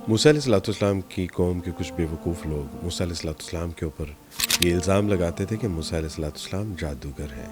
موسیٰ علیہ السلام کی قوم کے کچھ بیوقوف لوگ موسیٰ علیہ السلام کے اوپر یہ الزام لگاتے تھے کہ موسیٰ علیہ السلام جادوگر ہیں،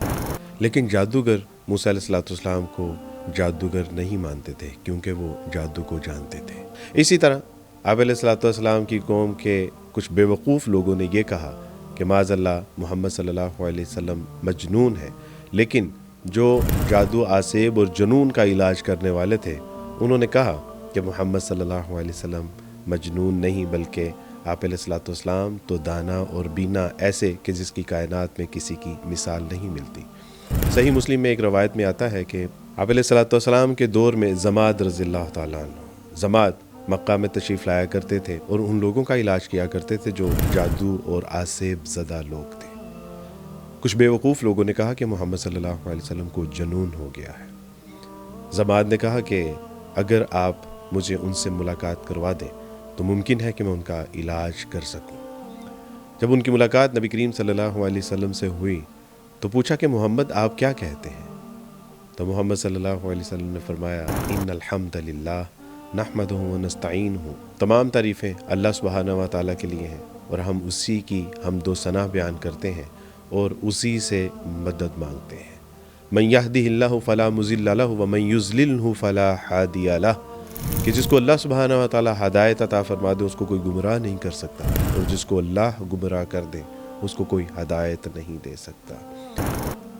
لیکن جادوگر موسیٰ علیہ السلام کو جادوگر نہیں مانتے تھے کیونکہ وہ جادو کو جانتے تھے۔ اسی طرح آپ علیہ السلام کی قوم کے کچھ بیوقوف لوگوں نے یہ کہا کہ معاذ اللہ محمد صلی اللہ علیہ وسلم مجنون ہے، لیکن جو جادو آسیب اور جنون کا علاج کرنے والے تھے انہوں نے کہا کہ محمد صلی اللہ علیہ وسلم مجنون نہیں بلکہ آپ علیہ السلام تو دانا اور بینا ایسے کہ جس کی کائنات میں کسی کی مثال نہیں ملتی۔ صحیح مسلم میں ایک روایت میں آتا ہے کہ آپ علیہ السلام کے دور میں زماد رضی اللہ تعالیٰ عنہ زماد مکہ میں تشریف لایا کرتے تھے اور ان لوگوں کا علاج کیا کرتے تھے جو جادو اور آسیب زدہ لوگ تھے۔ کچھ بیوقوف لوگوں نے کہا کہ محمد صلی اللہ علیہ وسلم کو جنون ہو گیا ہے۔ زماد نے کہا کہ اگر آپ مجھے ان سے ملاقات کروا دیں تو ممکن ہے کہ میں ان کا علاج کر سکوں۔ جب ان کی ملاقات نبی کریم صلی اللہ علیہ وسلم سے ہوئی تو پوچھا کہ محمد آپ کیا کہتے ہیں؟ تو محمد صلی اللہ علیہ وسلم نے فرمایا ان الحمد للہ نحمدہ و نستعینہ، تمام تعریفیں اللہ سبحانہ و تعالیٰ کے لیے ہیں اور ہم اسی کی حمد و ثنا بیان کرتے ہیں اور اسی سے مدد مانگتے ہیں۔ من یہدہ اللہ فلا مضل لہ ومن یضللہ فلا ہادی لہ، کہ جس کو اللہ سبحانہ و تعالیٰ ہدایت عطا فرما دے اس کو کوئی گمراہ نہیں کر سکتا، اور جس کو اللہ گمراہ کر دے اس کو کوئی ہدایت نہیں دے سکتا۔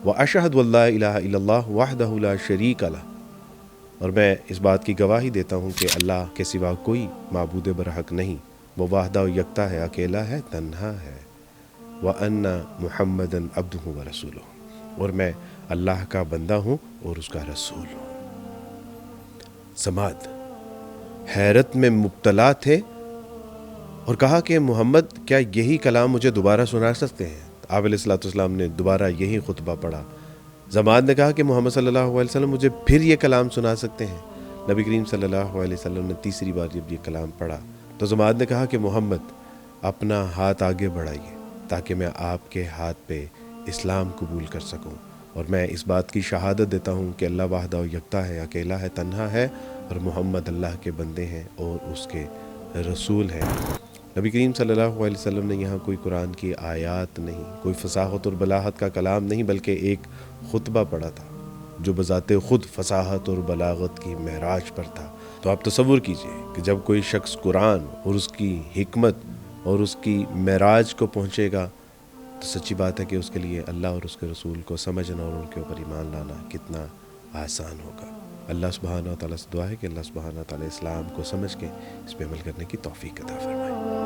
وَأَشْهَدُ أَن لَّا إِلَٰهَ إِلَّا اللَّهُ وَحْدَهُ لَا شَرِيكَ لَهُ، اور میں اس بات کی گواہی دیتا ہوں کہ اللہ کے سوا کوئی معبود برحق نہیں، وہ وحدہ و یکتا ہے، اکیلا ہے، تنہا ہے۔ وَأَنَّ مُحَمَّدًا عَبْدُهُ وَرَسُولُهُ، اور میں اللہ کا بندہ ہوں اور اس کا رسول ہوں۔ زماد حیرت میں مبتلا تھے اور کہا کہ محمد کیا یہی کلام مجھے دوبارہ سنا سکتے ہیں؟ آپ علیہ السلام نے دوبارہ یہی خطبہ پڑھا۔ زماد نے کہا کہ محمد صلی اللہ علیہ وسلم مجھے پھر یہ کلام سنا سکتے ہیں؟ نبی کریم صلی اللہ علیہ وسلم نے تیسری بار جب یہ کلام پڑھا تو زماد نے کہا کہ محمد اپنا ہاتھ آگے بڑھائیے تاکہ میں آپ کے ہاتھ پہ اسلام قبول کر سکوں، اور میں اس بات کی شہادت دیتا ہوں کہ اللہ وحدہ و یکتا ہے، اکیلا ہے، تنہا ہے، اور محمد اللہ کے بندے ہیں اور اس کے رسول ہیں۔ نبی کریم صلی اللہ علیہ وسلم نے یہاں کوئی قرآن کی آیات نہیں، کوئی فصاحت اور بلاغت کا کلام نہیں، بلکہ ایک خطبہ پڑھا تھا جو بذات خود فصاحت اور بلاغت کی معراج پر تھا۔ تو آپ تصور کیجئے کہ جب کوئی شخص قرآن اور اس کی حکمت اور اس کی معراج کو پہنچے گا تو سچی بات ہے کہ اس کے لیے اللہ اور اس کے رسول کو سمجھنا اور ان کے اوپر ایمان لانا کتنا آسان ہوگا۔ اللہ سبحانہ و تعالیٰ سے دعا ہے کہ اللہ سبحانہ و تعالیٰ اسلام کو سمجھ کے اس پہ عمل کرنے کی توفیق عطا فرمائے۔